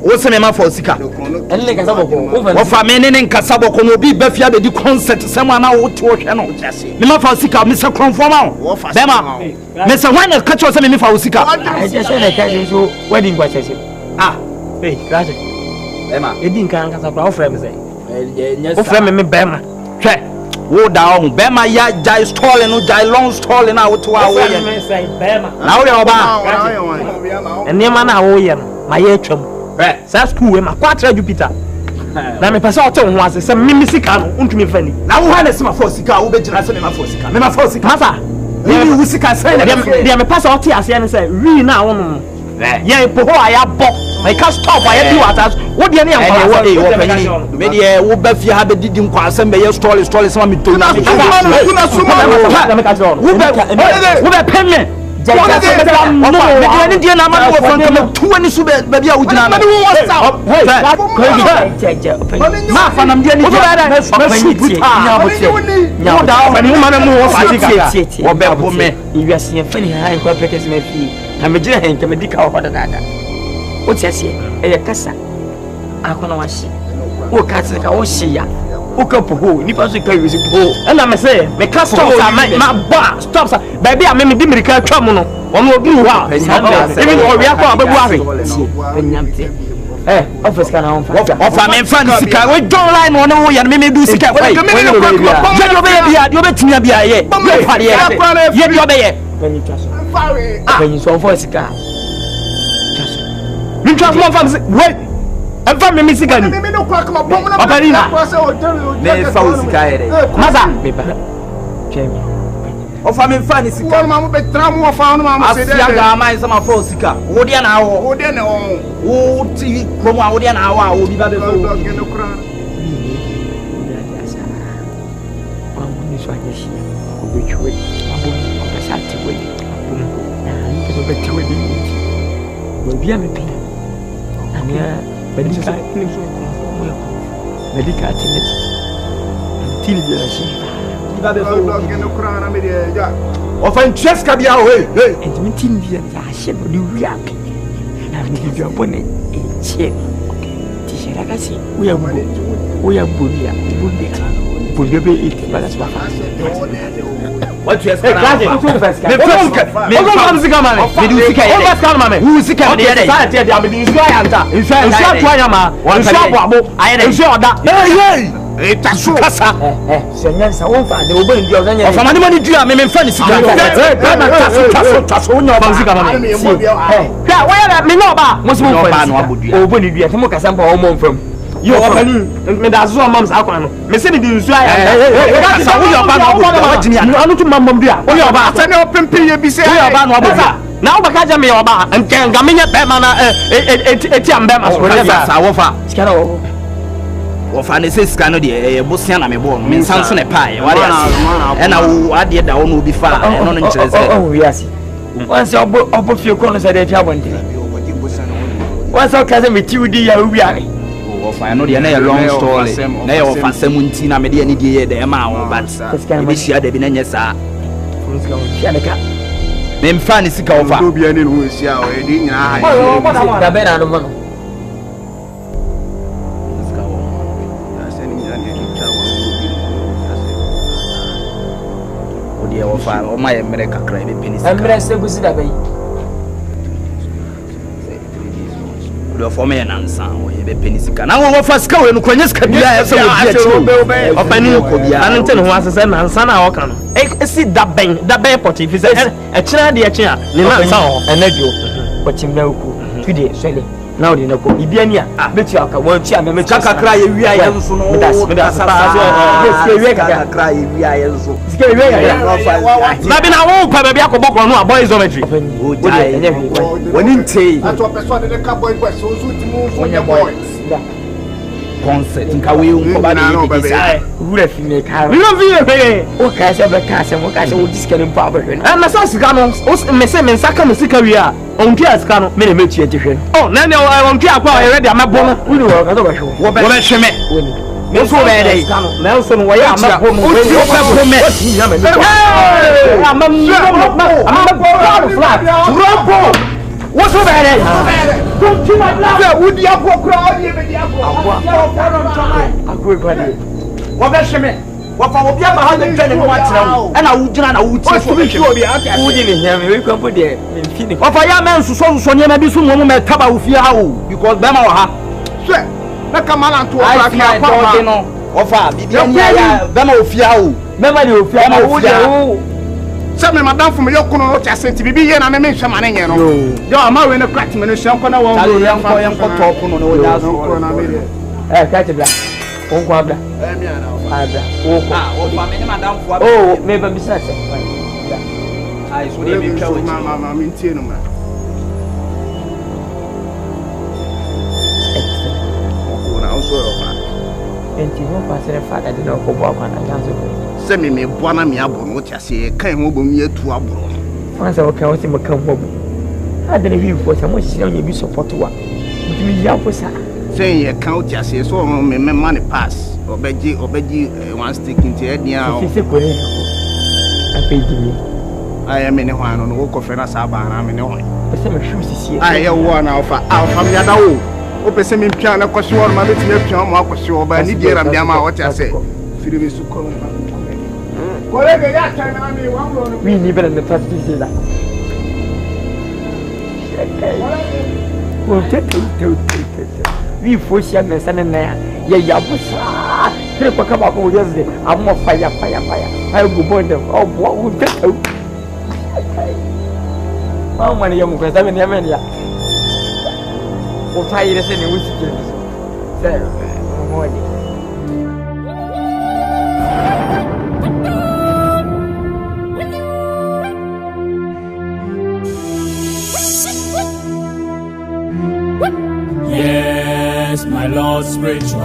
What's the name of Francisca? And like a Sabo. What for men in Casabo can be Beffia the concert, someone out to watch. Nima Francisca, Mr. Conformal. Bema, Mr. Wine catch us in Francisca. I just said I can't do wedding watches. Ah, hey, Raja. Emma, it didn't come as a problem. Yes, me Bema. Check. Wo down, Bema ya jai stalling, no jai long stalling out to our way. Now you're about. And near man, my atrum. That's cool, my quarter Jupiter. Now, my pastor was some mimicican, me funny. Now, who had a summer for Sika, who bet you as a Mafosica? Mafosica, really, Wusika said, they are my pastor, and say, really now. Yeah, I have bought. I can't stop. I do at what the name of media will be if you have a didim class and be a story some to I'm a giant medical order. What's that? A cassa. I can't wash it. What cats like I was here? Hook up who? Nippers will carry it. And I'm saying, my customers are my bar stops. Baby, I made me Dimrica Tramono. One will do wow. Even or we are eh, office can on fire. Of a man fancy car, we don't line on the way and maybe do sick. You're betting me a yet you're there. When you trust when you saw for a cigar. You trust more fancy. Wait, I'm from Michigan. Of I'm in fancy car, Mamma, but Tram found Mamma said, I am a false car. Would an hour, would an hour, would see from out an hour, would be better in the crown. Which way? Asante way. Because of the wedding. Will be a meeting. And yeah, medical until you are seen. Of Francesca be away. And meeting the Ashab do react. And if you are born a chair. Tisha, we are Buddha. Would you be eating? But that's what what you say? You are me that's what mom's Akan. Me say me di nsu aya. Sa wo your ba no go. You anu to mamam bia. Wo your ba. Say no pimpi ye bi say. Wo your ba no go. Na wo baka je me your ba. Nka me nye be ma na eti am be ma so. Sa wo fa. Skana wo. Wo fa ne say skana de bosia na me bo. Me sanso ne pa ye. Wari asi. E na wo ade da wo no bi fa. E no no nkyere say. Oh, yes. Once obo fie ko no say de tia bonte. Once o ka say me ti udi ya wi are. I know the long story. Now, for Semuntina, media, the amount, but we share the Binesa. Name fancy cover. To be any who is here already. The better than one. Oh, dear, oh, my America credit pennies. I'm blessed to see that way. For me and Ansan, we be penisica. Now, what first go and Quenis Cabia, so I knew Anton was a son and son. I can see that bang, that bear pot if it's a chair, dear chair, and let you. But you know, today, Sally, Now the no Ibiania, bet you Aka won't you? I'm a cry, we are so no, cry, we are so. Maybe now, probably I could book on a boy's ometry. When in tea, that's what person in the cowboy was so to move on your boys. Concert in Kawi, who left me a car. We love you, oh, cash ever cash and what I will discount in power. And my son's canons, Messam and Sakam Sikaria, on Tia's canon, many make you different. Oh, now I won't care about already. I'm a bonnet. We know what I should make. Nelson, why am I home? What's over there? Don't you like would you have crowd? What does she mean? What for be behind the train and watch now? And I would drown. I would say, we can put there. What for your man, so maybe some woman may cover with you because Bama. Sir, let come on to a offer. Bama of you. Memory of you. Some madame from your corner just sent to be here and I mention my name. You are marrying a crack minister. I'm going to young boy and talk on the catch it. Oh, maybe besides. I should be showing Mamma Mintinum. And you won't pass a father did not go up and answer. Send me one of me abon, what I say, came over me to abroad. Once I will count him a come home. I didn't hear for so much, you be support to one. Give me your posa. Say, you count just say so, me money pass, or Beji, one stick into Ednia. I paid me. I am in a one on walk of Fenasaba, and I'm in a one. But some shoes here. I have one alpha from the other. Open semi piano, because you are my little piano, Marcus, but I need to get what I say. Philip to come. We live in the first season. We push young and son and there. Yeah, Trip come up with yesterday. I'm more fire. I will burn them. Oh, what would get out? How many young guys have in Yamania? What are you saying? Whiskey? Sir, morning. Yes, my Lord spiritual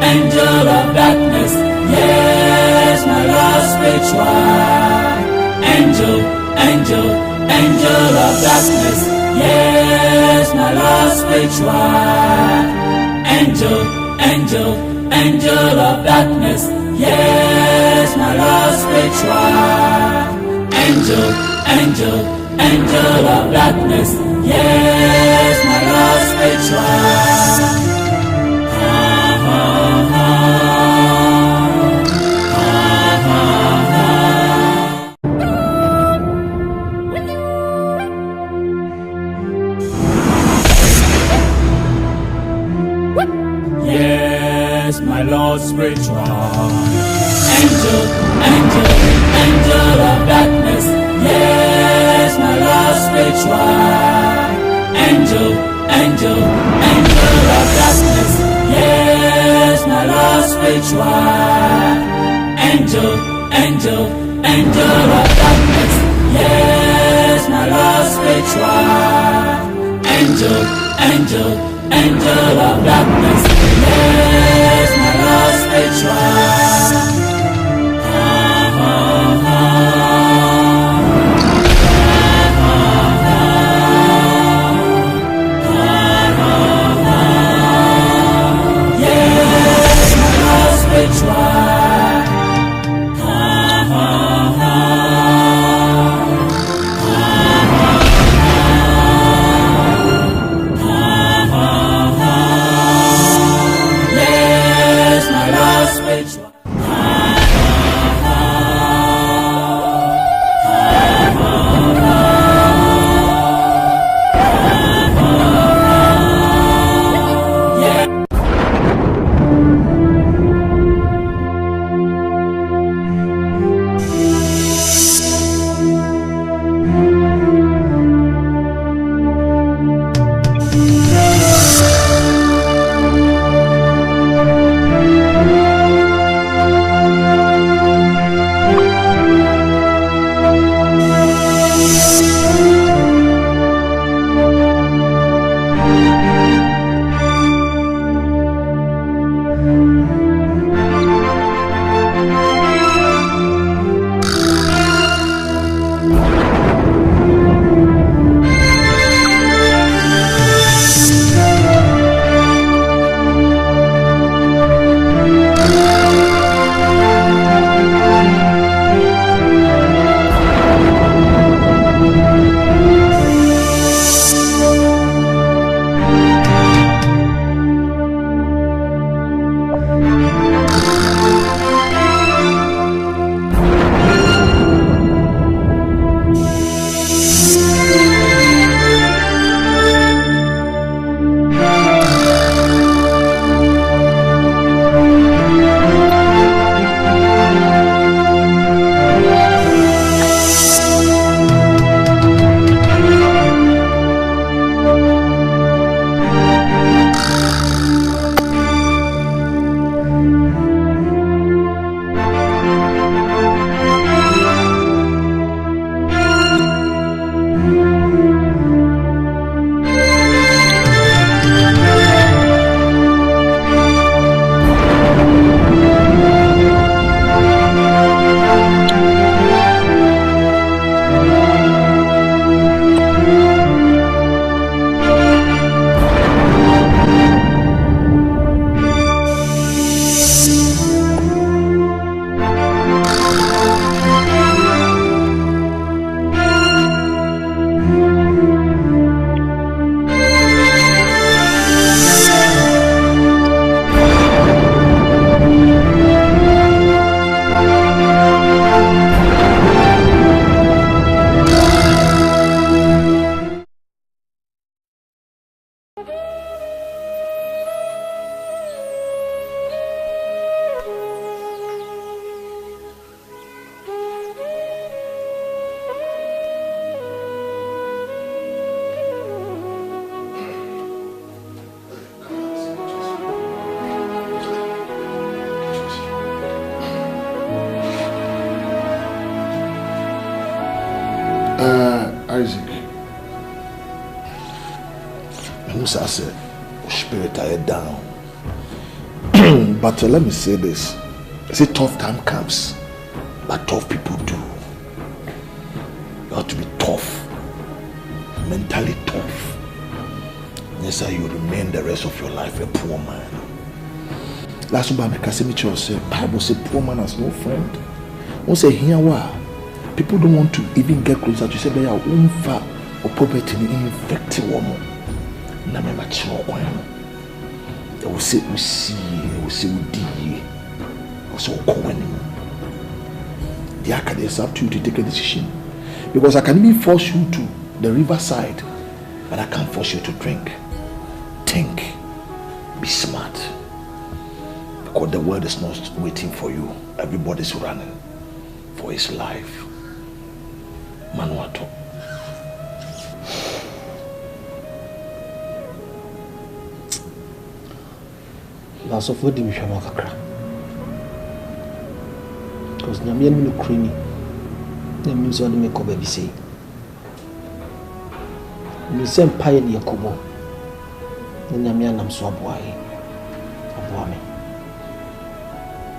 angel of darkness. Yes, my Lord spiritual angel of darkness. Yes, my Lord spiritual angel of darkness. Yes, my Lord spiritual angel of darkness. Yes, my Lord spiritual. Yes, my Lord spiritual. Angel of darkness. Yes, my Lord spiritual. Angel of darkness. Yes, my Lord spiritual. Angel of darkness. Yes, my Lord spiritual. Angel of darkness. Yes, my Lord spiritual. Yes, my Lord spiritual. Isaac. Who's I said, spirit are down. But let me say this. I say tough time comes, but tough people do. You have to be tough, mentally tough. Yes, you remain the rest of your life a poor man. Last time I say, Bible say poor man has no friend. One say here why people don't want to even get closer to say they are own fat or property in infected woman. Na me mature one. They will say we see, they will say we did. Also calling. The Akan is up to you to take a decision. Because I can even force you to the riverside, but I can't force you to drink. Think. Be smart. Because the world is not waiting for you. Everybody's running for his life. Manuato. Lots of food in Shamakakra. Because Namian no creamy. The music on the make baby say. You send pioneer Kubo. The Namian am swabway. Abwame.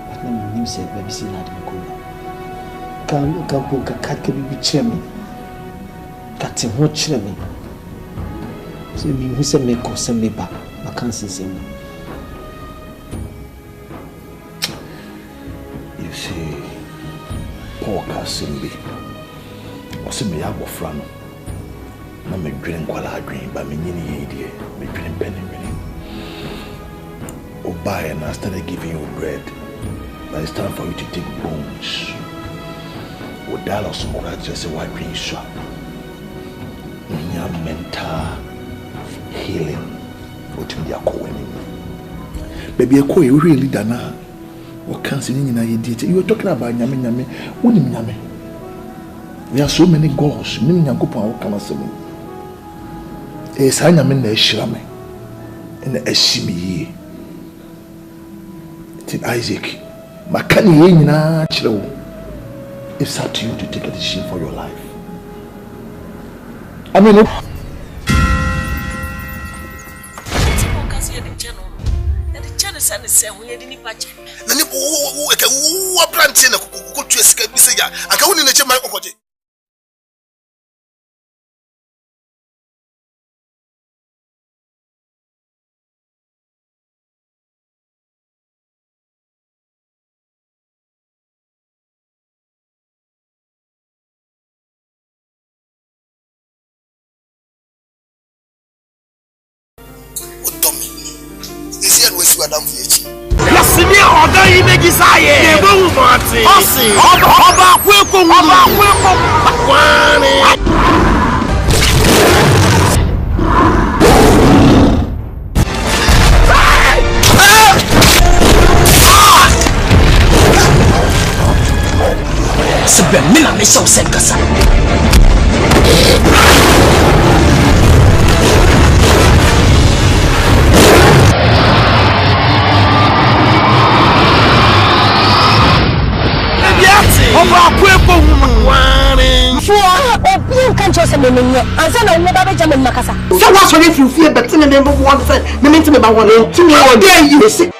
But Nam said baby say not in Kubo. Can't book a cat can be chimney. Catching what chimney. So you mean who said make or send me back? I can't see him. You see, Paul Casimbi. I say me have a friend. Na me drink while I drink, but me nyini idea. Me drink penny really. Buy and I started giving you bread. But it's time for you to take bones. With dollars on that just say why drink shop. Mental healing. What you are calling? Baby, I call you really dana. What can't see in idea? You were talking about nyame. What do you nyame? There are so many gods. Many Yankopa can say me. It's I nyame na eshirame. And eshimi. It's Isaac. Makani ye nyina chiro. It's up to you to take a decision for your life. I mean, Yasimia oda imeji saye. Nebo umati. Osi. Oba kweko. Bakwani. Sebe mina me show sen kasa. Oba kweko wani. Obi kan chose me menye. Ansa na wo ba be jam makasa. So what so if you fear but me me want say me me me ba won. To me one day you see.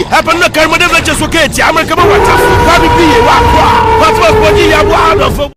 Happen no karma de just okay. America ba wata. Ba bi biye wa kwa. Passport body ya wa out of.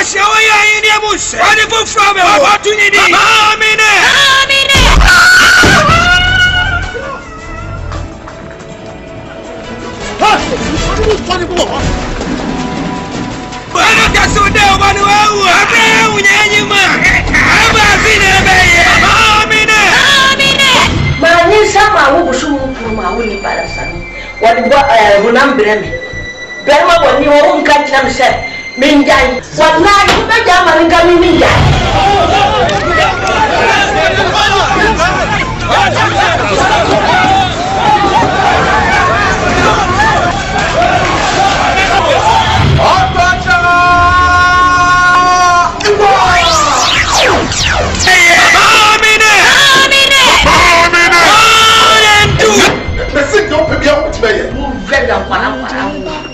Wash your way in the bush. What the book from opportunity? Amine. Bana kasude obanu abe unyanyima. Aba bine. Amine. Mani sama wo bushumu kuma wo ni para sanu. Wadi bunam breme. Berma woni wo unka tinam se minjai. Wallahi be jama ringa minjai.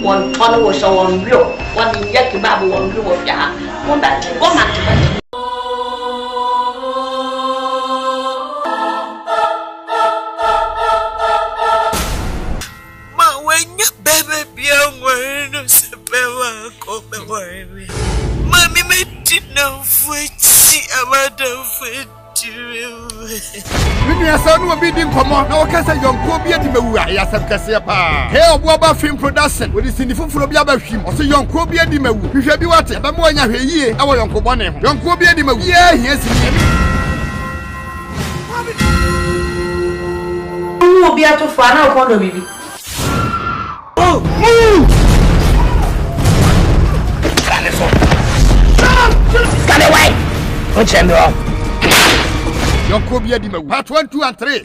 One ton was so on real. One yaki babu on real of ya. One that woman. Ma when you baby young one, Sabella, come away. Mammy made it no foot, see about the foot. Mimi asanu will be dim come on. Now, Cassa, young Kobe, the Mewa, Yasam Cassia. Hair Waba film production with the Sinifum Biaba film. Also, young Kobe, the Mewu. You shall be what? But more than a year, our young Kobane. Young Kobe, the Mewu. Yeah, yes. Who will be out of fun out of me? Oh, move! Stand away! What's your name? Young Kobe, the Mewu. Part 1, 2, and 3.